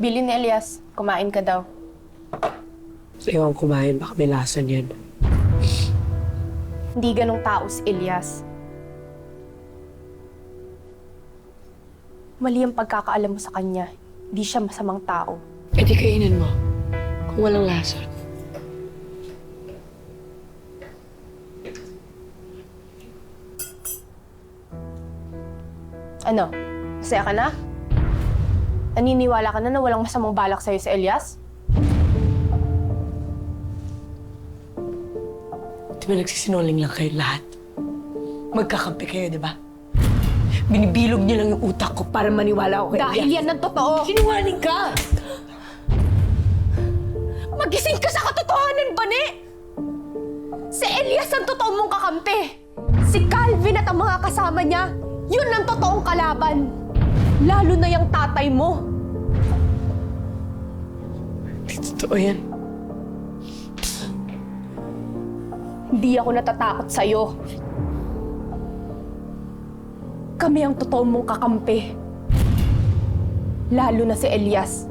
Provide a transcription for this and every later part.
Bili ni Elias, kumain ka daw. Ewan kumain, baka may lason yan. Hindi ganong tao si Elias. Mali ang pagkakaalam mo sa kanya. Hindi siya masamang tao. E di kainin mo, kung walang lason. Ano? Masaya ka na? Naniniwala ka na walang masamang balak sa'yo si Elias? Di ba nagsisinungaling lang kayo lahat? Magkakampi kayo, di ba? Binibilog niyo lang yung utak ko para maniwala ako kay Dahil Elias. yan ang totoo! Sinungaling ka! Magising ka sa katotohanan, Bani! Si Elias ang totoo mong kakampi! Si Calvin at ang mga kasama niya, yun ang totoong kalaban! Lalo na yung tatay mo! Di totoo yan. Hindi ako natatakot sa'yo. Kami ang totoo mong kakampi. Lalo na si Elias.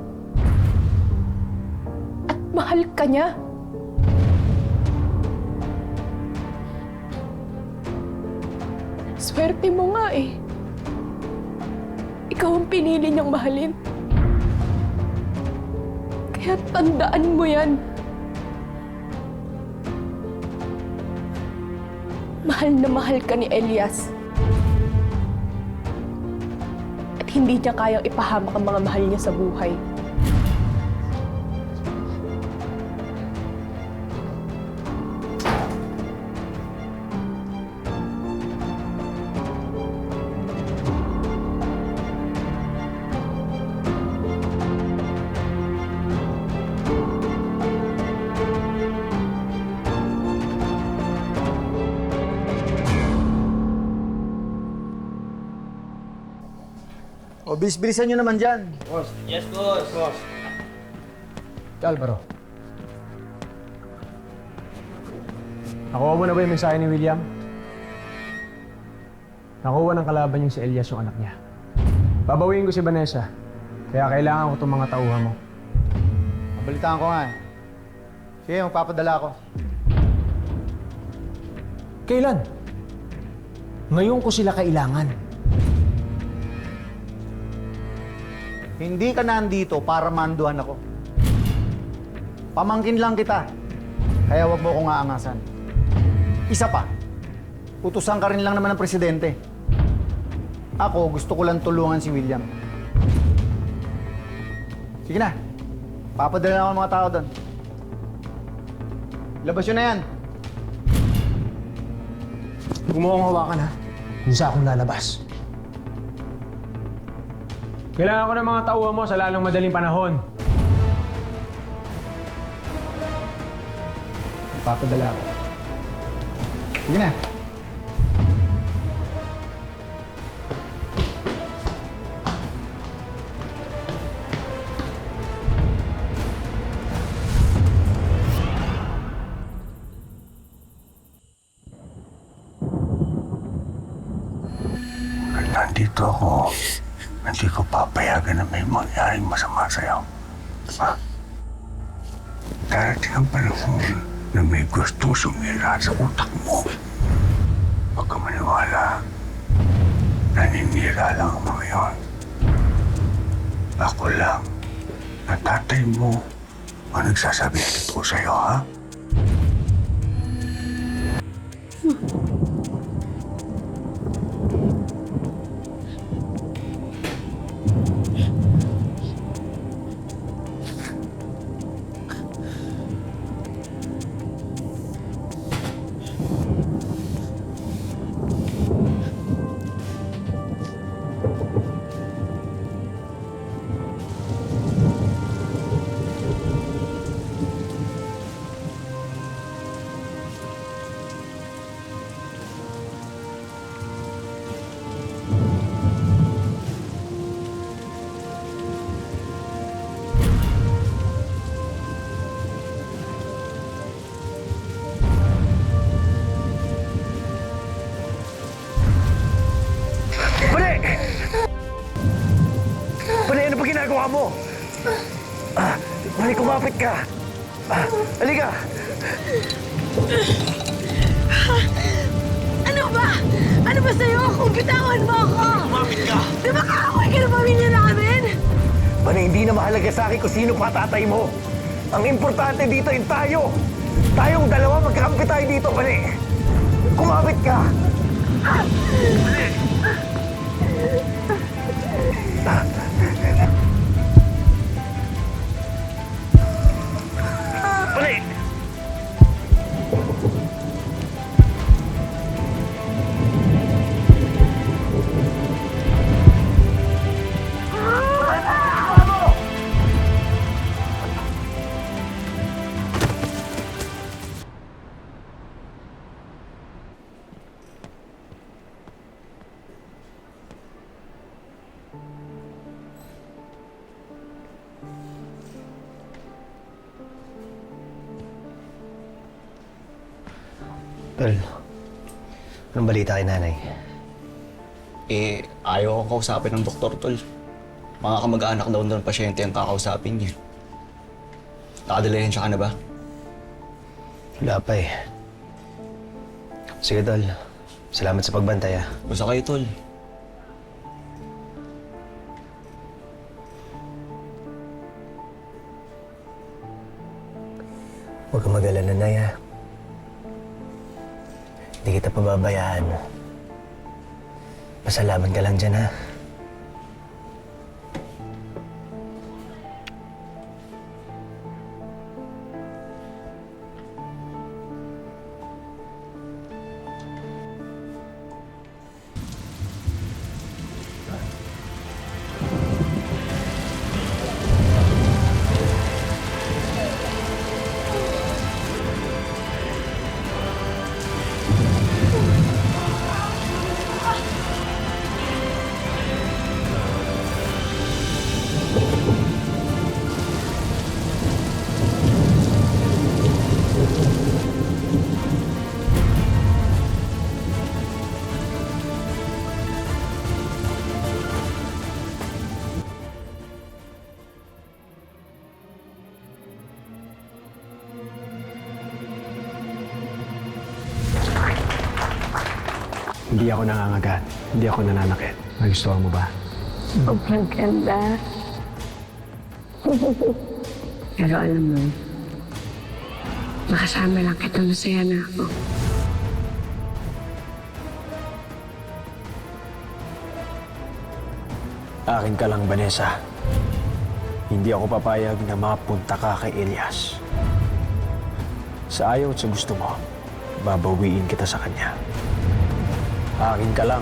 At mahal ka niya. Swerte mo nga eh. Ikaw ang pinili niyang mahalin. Kaya tandaan mo yan. Mahal na mahal ka ni Elias. At hindi niya kayang ipahamak ang mga mahal niya sa buhay. O, bilis-bilisan nyo naman dyan. Boss. Yes, boss. Boss. Alvaro. Nakuha mo na ba yung mensahe ni William? Nakuha ng kalaban yung si Elias yung anak niya. Babawiin ko si Vanessa. Kaya kailangan ko itong mga tauhan mo. Mabalitaan ko nga eh. Sige, magpapadala ako. Kailan? Ngayon ko sila kailangan. Hindi ka nandito para manduhan ako. Pamangkin lang kita. Kaya wag mo akong aangasan. Isa pa, utusan ka rin lang naman ng presidente. Ako, gusto ko lang tulungan si William. Sige na. Papadala na ako ng mga tao doon. Labas yun na yan. Huwag mo akong hawakan ha. Hindi sa akong lalabas. Kailangan ko ng mga tauhan mo sa lalong madaling panahon. Papadala ako. Sige na. Nandito ako. Hindi ko papayagan na may mangyaring masama sa'yo. Diba? Darating ang panahon na may gustong sumira sa utak mo. Huwag ka maniwala. Naninira lang ang mga yun. Ako lang, na tatay mo, ang nagsasabi ito sa'yo, ha? Lumapit ka! Halika! Ano ba? Ano ba sa'yo? Kung bitawan mo ako! Lumapit ka! Di ba kaaway ka ng pamilya namin? Bane, hindi na mahalaga sa akin kung sino pa tatay mo. Ang importante dito ay tayo. Tayong dalawa, magkakampi tayo dito, Bane. Kumapit ka! Bane! Tol, anong balita kay nanay? Ayaw ko kausapin ng doktor, tol. Mga kamag-anak daw ng pasyente ang kakausapin niya. Nakadalhin siya ka na ba? Wala pa eh. Sige, Tol. Salamat sa pagbantay, ah. Basta kayo, tol. Huwag kang mag-alala, Nay, ah. Hindi kita pababayaan. Pasalamat ka lang dyan, ha? Hindi ako nangangagat. Hindi ako nananakit. Nagustuhan mo ba? Sobrang ganda. Pero alam mo, makasama lang kita, masaya na ako. Akin ka lang, Vanessa. Hindi ako papayag na mapunta ka kay Elias. Sa ayaw at sa gusto mo, babawiin kita sa kanya. Akin ka lang.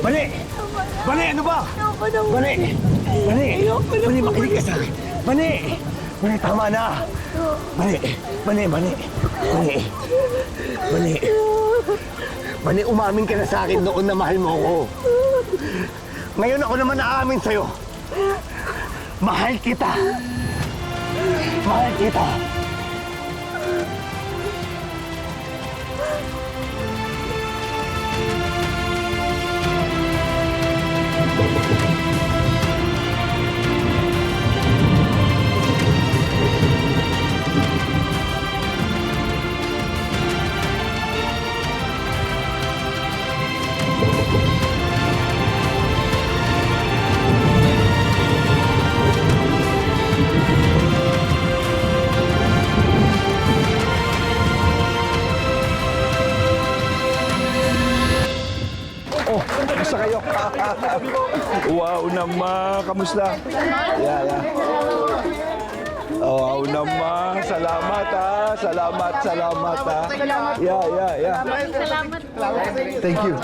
Bane! Bane, ano ba? Bane! Bane! Bane, makinig ka sa akin. Bane! Bane, tama na! Bane! Bane! Bane! Bane! Bane! Bane, umamin ka na sa akin noon na mahal mo ako. Ngayon ako naman aamin sa'yo. Mahal kita! Mahal kita! Kamusta kayo? Wow naman! Kamusta? Yeah. Wow naman! Salamat ha! Salamat ha! Yeah. Thank you.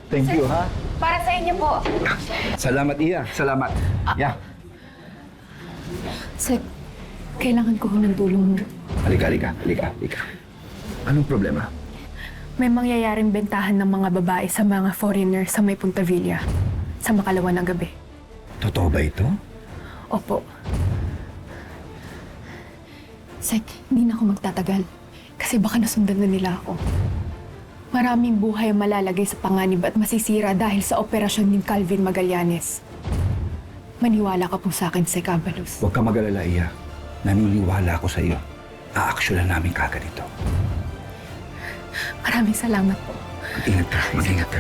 Thank you, ha? Para sa inyo po. Salamat, Iya. Salamat. Yeah. Sir, kailangan ko ng tulong mo. Halika. Anong problema? May mangyayaring bentahan ng mga babae sa mga foreigner sa may Punta Villa sa makalawa ng gabi. Totoo ba ito? Opo. Sek, hindi na ako magtatagal kasi baka nasundan na nila ako. Maraming buhay ang malalagay sa panganib at masisira dahil sa operasyon ni Calvin Magallanes. Maniwala ka po sa akin, Sek Abalos. Huwag ka mag-alala, Iya. Naniniwala ako sa iyo. Aaksyonan namin kagad ito. Maraming salamat po. Mag-ingat ka, mag-ingat ka.